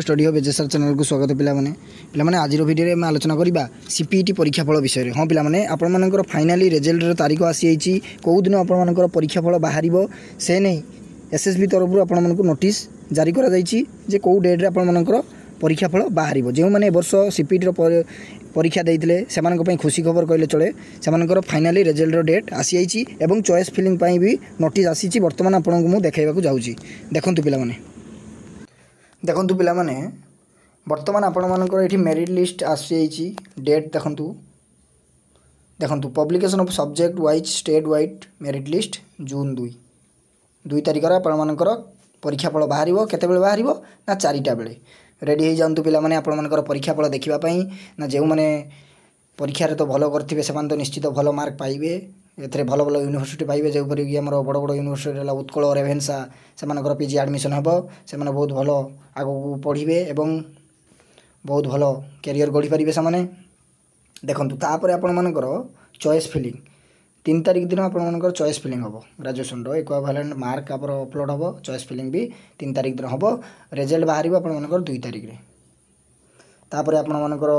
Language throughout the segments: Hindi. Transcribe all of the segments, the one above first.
स्टडी ऑफ एचएसआर चैनल को स्वागत पिलाने पिलाने आज वीडियो में आलोचना करवा सीपीटी परीक्षाफल विषय में। हाँ पिलाने आपर फाइनाली रिजल्ट तारीख आसी कौ दिन आपर परीक्षाफल बाहर से नहीं एसएसबी तरफ आपको नोटिस जारी कर कौ डेट्रे आपर परीक्षाफल बाहर जो मैंने वर्ष सीपीटी परीक्षा देते से खुशी खबर कहले चले से फाइनाली रिजल्ट डेट आसी एवं चॉइस फिलिंग भी नोटिस आसी बर्तमान आपको मुझे देखा जाऊँगी। देखूँ पिलाने देखंतु पिलाने बर्तमान आपणकर ये मेरिट लिस्ट आसी डेट देखंतु देखंतु publication of subject wise state wide merit list जून 2 तारिख आपणकर परीक्षाफल बाहर केतेबेले बाहर ना 4टा बेले रेडी हो जातु पिलाने आपणकर परीक्षाफल देखापी ना जो मैंने परीक्षा तो भल करते तो निश्चित भल मार्क पाइबे एथे भल भल यूनिवर्सिटी पाइबे जोपर कि आम बड़ बड़ यूनिवर्सिटी उत्कल रेभेन्सा से पीजी एडमिशन हम से बहुत भल आगू पढ़े एवं बहुत भल कैरियर गढ़ी पारे से देखो तापर आपर चॉइस फिलिंग 3 तारिख दिन आपर चॉइस फिलिंग हम ग्रेजुएशन इक्विवेलेंट मार्क आप अपलोड हम चॉइस फिलिंग भी 3 तारिख दिन हम रिजल्ट बाहर आपर 2 तारिख रे तापर आपर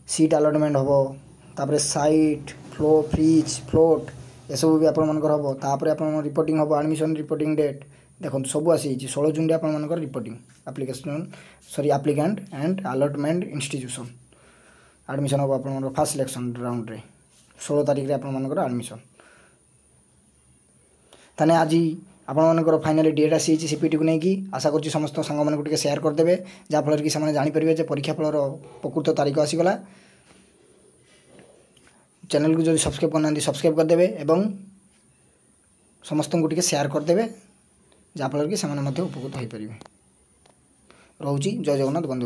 सीट अलॉटमेंट हम तापर साइट फ्लो फ्रिज फ्लोट ये सब भी आपर हम तापर आप रिपोर्टिंग हम एडमिशन रिपोर्टिंग डेट देखो सब आसी 16 जून आपर reporting application sorry applicant and allotment institution admission हम आप फर्स्ट सिलेक्शन राउंड रे 16 तारिख आपर एडमिशन ताने आज आपंकर फाइनाली डेट आसी सीपीटी को लेकिन आशा करुँच समस्त सांग मैंने शेयर करदे जहाँफल कि जानीपर परीक्षाफल प्रकृत तारीख आसीगला। चैनल को जो सब्सक्राइब करना सब्सक्राइब करदे एवं समस्त को शेयर करदे जहाँफल कि उपकृत हो पारे। रोची जय जगन्नाथ बंदे।